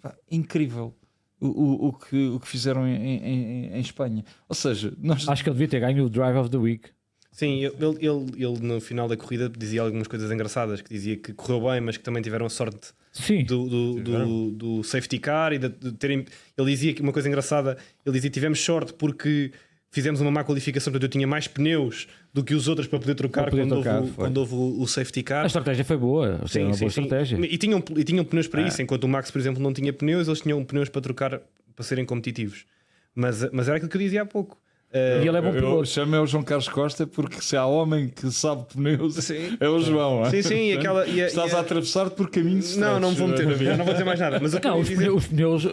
Pá, incrível o que fizeram em Espanha. Ou seja, nós. Acho que ele devia ter ganho o Drive of the Week. Sim, ele no final da corrida dizia algumas coisas engraçadas, que dizia que correu bem, mas que também tiveram sorte Sim, do safety car e de terem. Ele dizia que uma coisa engraçada, ele dizia que tivemos sorte porque fizemos uma má qualificação, portanto eu tinha mais pneus do que os outros para poder trocar, Para poder trocar, foi. quando houve o safety car. a estratégia foi boa, ou seja, uma boa estratégia. E tinham pneus para isso, enquanto o Max, por exemplo, não tinha pneus, eles tinham pneus para trocar para serem competitivos. Mas era aquilo que eu dizia há pouco. E ele é bom Eu piloto. chamo o João Carlos Costa porque se há homem que sabe pneus Sim. é o João. Sim, sim, e aquela. Estás a atravessar por caminhos Não vou meter, estranhos. não vou dizer mais nada. Mas o que eu Não, ia dizer. os pneus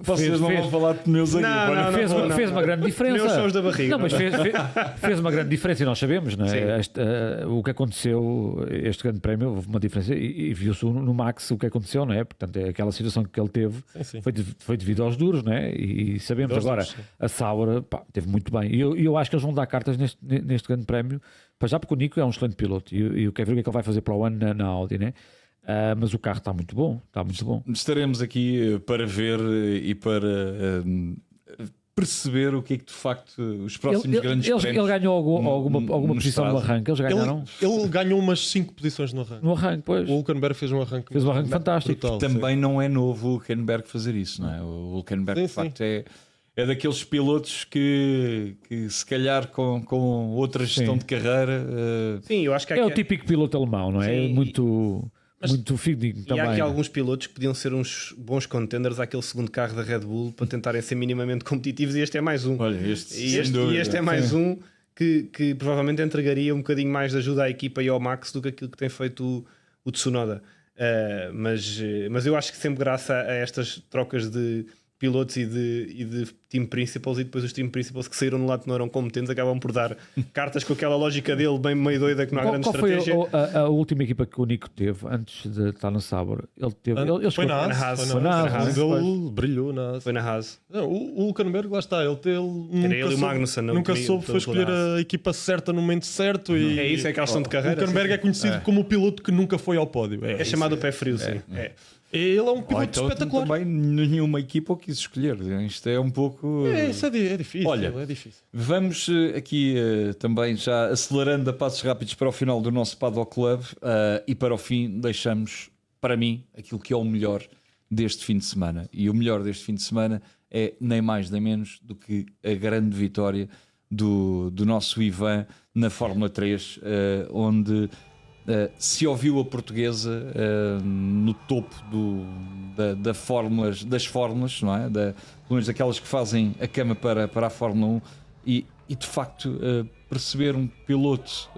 Vocês não vão falar de pneus aqui. Não, olha. não. fez uma grande diferença. Pneus são os da barriga. Não, mas fez uma grande diferença e nós sabemos, não Sim. é? O que aconteceu, este grande prémio, houve uma diferença e viu-se no Max o que aconteceu, não é? Portanto, aquela situação que ele teve Sim. foi devido aos duros, não é? E sabemos Aos agora, duros, sim. a Sauber teve muito bem. E eu acho que eles vão dar cartas neste grande prémio, para já porque o Nico é um excelente piloto e eu quero ver o que é que ele vai fazer para o ano na Audi, né? Mas o carro está muito bom, Estaremos aqui para ver e para perceber o que é que de facto os próximos grandes prémios. Ele ganhou alguma nos posição no trazem. arranque, eles ganharam Ele ganhou umas 5 posições no arranque. no arranque, pois. O Hülkenberg fez um arranque Fantástico. brutal, Também não é novo o Hulkenberg fazer isso, não é? O Hulkenberg de Sim, facto é daqueles pilotos que se calhar com outra gestão Sim. de carreira Sim, eu acho que há É o aqui- típico piloto alemão, não é? Sim, Muito fidedigno E também. há aqui alguns pilotos que podiam ser uns bons contenders àquele segundo carro da Red Bull para tentarem ser minimamente competitivos e este é mais um. olha, este, E sem este, dúvida. e este é mais um que provavelmente entregaria um bocadinho mais de ajuda à equipa e ao Max do que aquilo que tem feito o Tsunoda. Mas eu acho que sempre graças a estas trocas de pilotos e de team principals, e depois os team principals que saíram no lado que não eram competentes acabam por dar cartas com aquela lógica dele bem meio doida que não há grande Qual foi estratégia. a última equipa que o Nico teve antes de estar na Sauber? Ele teve. Ele Foi na chegou- Haas. Foi na Haas, Mas pois. ele brilhou na Haas. Foi na Haas. Não, o Hülkenberg, lá está, ele ele e o Magnussen, não nunca queria- soube foi pelo escolher Haas. a equipa certa no momento certo. E É isso, é aquela questão de o carreira. Hülkenberg é conhecido como o piloto que nunca foi ao pódio. É chamado o pé frio, sim. Ele é um Ou piloto então espetacular. também nenhuma equipa o quis escolher. Isto é um pouco. Isso é difícil. Olha, é difícil. Vamos aqui também já acelerando a passos rápidos para o final do nosso Paddock Club e para o fim deixamos para mim aquilo que é o melhor deste fim de semana. E o melhor deste fim de semana é nem mais nem menos do que a grande vitória do nosso Ivan na Fórmula 3, onde se ouviu a portuguesa no topo das fórmulas, não é? Pelo menos daquelas que fazem a cama para a Fórmula 1 e de facto perceber um piloto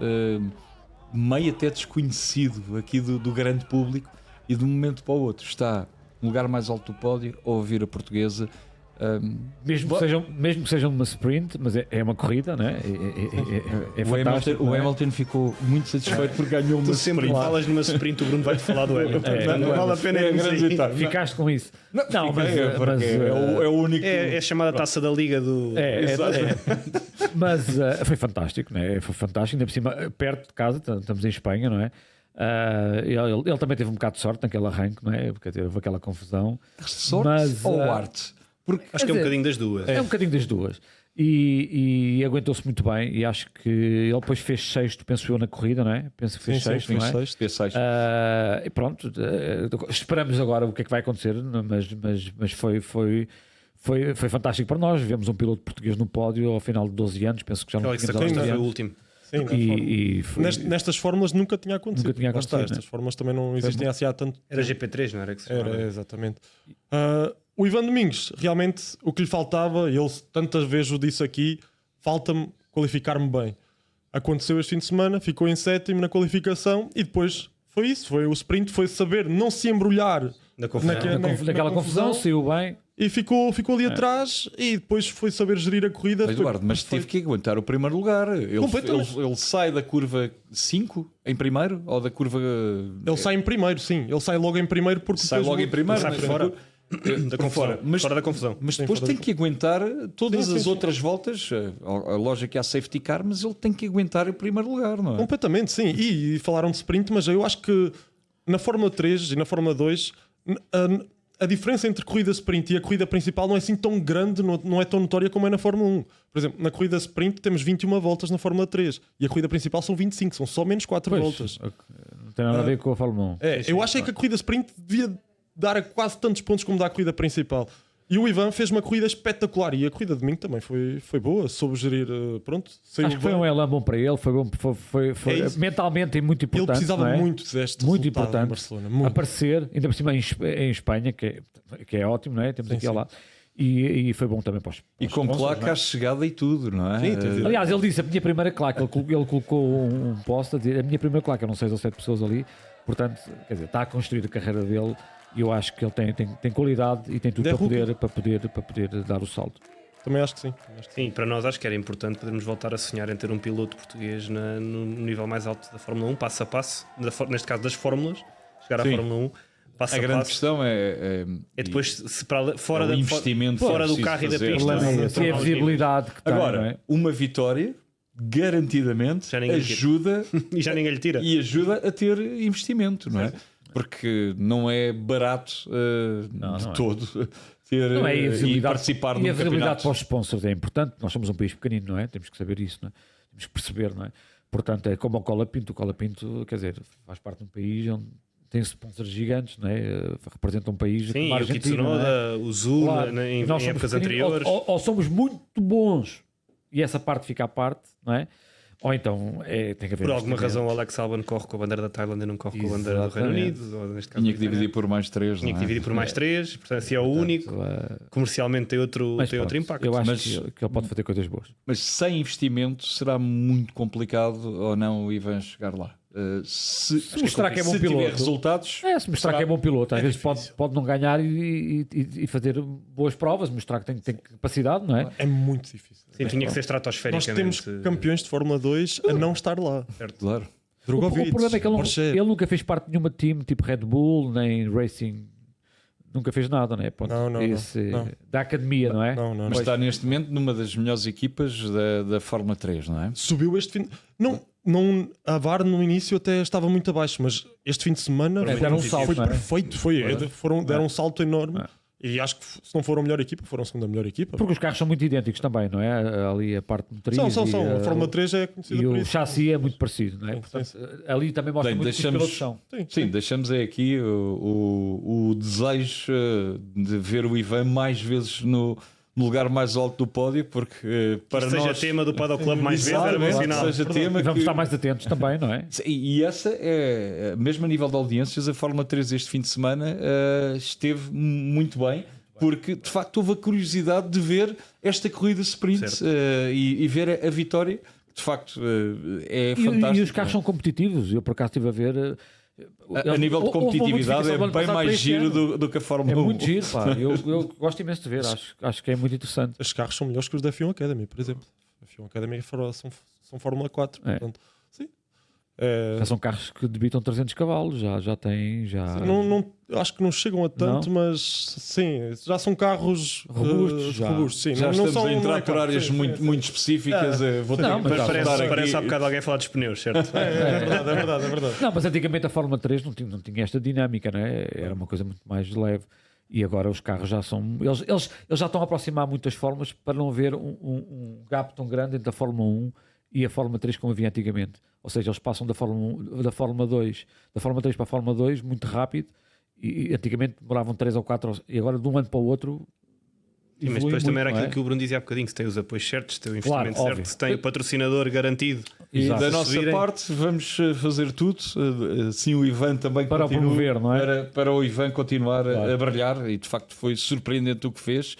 meio até desconhecido aqui do grande público e de um momento para o outro está no lugar mais alto do pódio a ouvir a portuguesa. Mesmo que sejam numa sprint, mas é uma corrida, não é? É fantástico. O não é? Hamilton ficou muito satisfeito porque ganhou uma Tu sempre sprint. falas numa sprint, o Bruno vai-te falar do Hamilton. Não vale a pena É a irmos grande aí. vitória. Ficaste com isso. Não, mas é o único. É a chamada taça da Liga do. mas foi fantástico, não é? Foi fantástico, ainda por cima, perto de casa, estamos em Espanha, não é? Ele também teve um bocado de sorte naquele arranque, não é? Porque houve aquela confusão. Sorte Mas, ou arte? Porque Acho que é um bocadinho das duas. É um bocadinho das duas. E aguentou-se muito bem. E acho que ele depois fez sexto, penso eu, na corrida, não é? Penso que fez sexto, não é? E pronto, esperamos agora o que é que vai acontecer, mas foi fantástico para nós. Vemos um piloto português no pódio ao final de 12 anos, penso que já não Alex tínhamos Acosta 12 foi o anos. último. Sim, E foi- nestas fórmulas nunca tinha acontecido. Nunca tinha Lá está, acontecido, estas fórmulas também não existem assim há tanto Era GP3, não era? Que se chamava? Era, exatamente. O Ivan Domingos, realmente o que lhe faltava, e ele tantas vezes o disse aqui, falta-me qualificar-me bem. Aconteceu este fim de semana, ficou em sétimo na qualificação e depois foi isso, foi o sprint, foi saber não se embrulhar Na confusão. naquela confusão, saiu bem. e ficou ali atrás e depois foi saber gerir a corrida. Foi Eduardo, mas teve que aguentar o primeiro lugar. Completamente. Ele sai da curva 5 em primeiro ou da curva. Ele sai em primeiro, sim. Ele sai logo em primeiro porque Sai depois logo em primeiro, sai mas por fora. Da confusão. fora. Mas, Fora da confusão. mas Sim, depois fora tem da que aguentar todas Sim, sim, as sim. outras voltas. A lógica é a safety car, mas ele tem que aguentar o primeiro lugar, não é? Completamente, sim. E falaram de sprint, mas eu acho que na Fórmula 3 e na Fórmula 2 a diferença entre corrida sprint e a corrida principal não é assim tão grande, não é tão notória como é na Fórmula 1. Por exemplo, na corrida sprint temos 21 voltas na Fórmula 3 e a corrida principal são 25, são só menos 4 Pois, voltas. não tem nada a ver com a Fórmula 1. Eu achei que a corrida sprint devia dar quase tantos pontos como dá a corrida principal. E o Ivan fez uma corrida espetacular e a corrida de domingo também foi boa, soube gerir, pronto. Saiu Acho que foi bem. um elan bom para ele, foi bom, foi É isso. mentalmente e muito Ele importante. precisava não é? muito deste Muito resultado importante em Barcelona. Muito. aparecer, ainda por cima em Espanha, que é ótimo, não é? Temos Sim, aqui ao sim. lado. E foi bom também para os E com sponsors, claque não é? à chegada e tudo, não é? Sim, tem- Aliás, ele disse a minha primeira claque, ele colocou um post a dizer a minha primeira claque, eram 6 ou 7 pessoas ali, portanto, quer dizer, está a construir a carreira dele e eu acho que ele tem qualidade e tem tudo É para poder dar o salto. Também acho que sim. Sim, para nós acho que era importante podermos voltar a sonhar em ter um piloto português no nível mais alto da Fórmula 1, passo a passo, neste caso das fórmulas, chegar à Sim. Fórmula 1, passo A a grande passo. questão é depois, se para, fora, o da, investimento fora que é do carro e da preciso pista. fazer. E a Não, visibilidade que tem, não Agora, é? uma vitória garantidamente Já ninguém ajuda E já ninguém lhe tira. e ajuda a ter investimento, não é? Porque não é barato Não de é. todo ter Não é, e a e visibilidade, participar e num a visibilidade campeonato. para os sponsors é importante. Nós somos um país pequenino, não é? Temos que saber isso, não é? Temos que perceber, não é? Portanto, é como o Cola Pinto. O Cola Pinto, quer dizer, faz parte de um país onde tem sponsors gigantes, não é? Representa um país Sim, como a e o Argentina, Kitsunoda, não é? o Zul, Claro. em E nós somos épocas pequeninos, anteriores. ou somos muito bons e essa parte fica à parte, não é? Ou então tem que haver Por alguma investimento. razão, o Alex Albon corre com a bandeira da Tailândia e não corre com a bandeira do Reino Exatamente. Unido. Ou neste caso, Tinha que do Reino dividir Unido. por mais três, Tinha não que é? dividir por mais 3, portanto, se é o Portanto, único, comercialmente tem outro mas pronto, impacto. eu acho Mas- que ele pode fazer coisas boas. Mas sem investimento será muito complicado ou não o Ivan chegar lá. Se mostrar que é bom se tiver piloto. resultados, Se mostrar será- que é bom piloto, às vezes difícil. pode não ganhar e fazer boas provas, mostrar que tem capacidade, não é? É muito difícil. Sim, tinha que ser Nós estratosfericamente. temos campeões de Fórmula 2 a não estar lá. claro. Drogovic, O problema é que Porsche. ele nunca fez parte de nenhuma time tipo Red Bull, nem Racing, nunca fez nada, não é? Ponto. Não. Da academia, não é? Não. Mas está neste momento numa das melhores equipas da Fórmula 3, não é? Subiu este fim. Não, a VAR no início até estava muito abaixo, mas este fim de semana deram um salto, foi não é? perfeito. Deram um salto enorme. E acho que se não foram a melhor equipa, foram a segunda melhor equipa. Porque os carros são muito idênticos também, não é? Ali a parte motriz São. e, A Fórmula 3 é conhecida e por o isso. chassi é muito parecido, não é? Sim, Portanto, ali também mostra Bem, muito que os deixamos- pilotos são. Sim, deixamos aqui o desejo de ver o Ivan mais vezes no lugar mais alto do pódio, porque para seja nós tema do Paddock Club mais vezes, era bom Exatamente, sinal. seja tema E vamos que- estar mais atentos também, não é? E essa é, mesmo a nível de audiências, a Fórmula 3 este fim de semana esteve muito bem, porque de facto houve a curiosidade de ver esta corrida sprint e ver a vitória, que de facto é fantástica. E os carros são competitivos. Eu por acaso estive a ver. A nível de houve uma competitividade modificação é do ano bem passado mais para este giro ano. do que a Fórmula É 1. muito giro, pá. Eu gosto imenso de ver. Acho que é muito interessante. Estes carros são melhores que os da F1 Academy, por exemplo. A F1 Academy são Fórmula 4. É. Portanto, sim. Já são carros que debitam 300 cavalos. Já têm. Acho que não chegam a tanto, mas sim, já são carros Robustos, já. robustos, sim. Já não estamos são, a entrar não é por carro, áreas sim, muito, sim. muito específicas. Vou ter Não, que mas apontar Parece há aqui. bocado alguém falar dos pneus, certo? É verdade. Não, mas antigamente a Fórmula 3 não tinha esta dinâmica, não é? Era uma coisa muito mais leve. E agora os carros já são. Eles já estão a aproximar muitas fórmulas para não haver um gap tão grande entre a Fórmula 1 e a Fórmula 3 como havia antigamente. Ou seja, eles passam da Fórmula 2, da Fórmula 3 para a Fórmula 2 muito rápido. E antigamente demoravam 3 ou 4, e agora de um ano para o outro. Sim, mas evolui depois também era muito, não aquilo é? que o Bruno dizia há bocadinho: se tem os apoios certos, se tem o Claro, investimento óbvio. certo, se tem o patrocinador garantido. E Exato. da Se nossa virem- parte vamos fazer tudo, sim o Ivan também Para o continua, promover, não é? para o Ivan continuar Claro. a brilhar, e de facto foi surpreendente o que fez,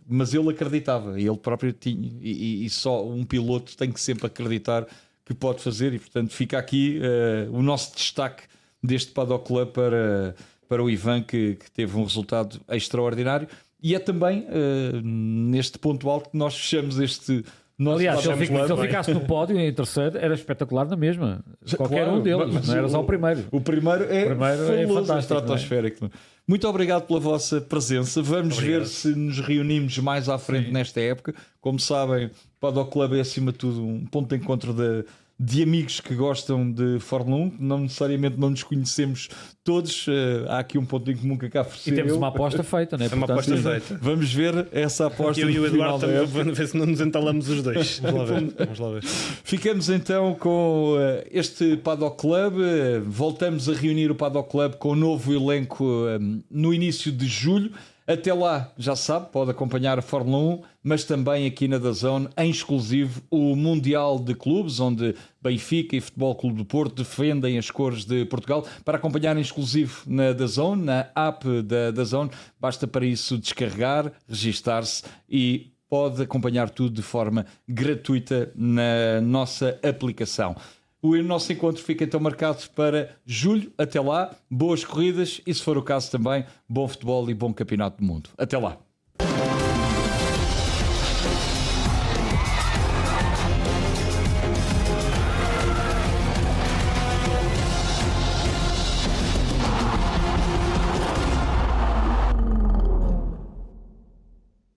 mas ele acreditava, ele próprio tinha, e só um piloto tem que sempre acreditar que pode fazer, e portanto fica aqui o nosso destaque deste Paddock Club para o Ivan, que teve um resultado extraordinário, e é também neste ponto alto que nós fechamos este nosso Aliás, se Paddock ele Club. ficasse no pódio em terceiro, era espetacular na mesma. Qualquer Claro, um deles, mas não era só o primeiro. O primeiro é, O primeiro é fabuloso, fantástico, estratosférico. Muito obrigado pela vossa presença. Vamos ver se nos reunimos mais à frente nesta época. Como sabem, o Paddock Club é acima de tudo um ponto de encontro de amigos que gostam de Fórmula 1. Não necessariamente não nos conhecemos todos. Há aqui um ponto em comum que acaba por ser E temos eu. uma aposta feita, né? É uma Portanto, aposta feita. Vamos ver essa aposta Eu e o no final Eduardo da época. vamos ver se não nos entalamos os dois. Vamos lá ver. Ficamos então com este Paddock Club. Voltamos a reunir o Paddock Club com o novo elenco no início de julho. Até lá, já sabe, pode acompanhar a Fórmula 1, mas também aqui na DAZN, em exclusivo, o Mundial de Clubes, onde Benfica e Futebol Clube do Porto defendem as cores de Portugal. Para acompanhar em exclusivo na DAZN, na app da DAZN, basta para isso descarregar, registar-se e pode acompanhar tudo de forma gratuita na nossa aplicação. O nosso encontro fica então marcado para julho. Até lá, boas corridas e, se for o caso também, bom futebol e bom campeonato do mundo. Até lá.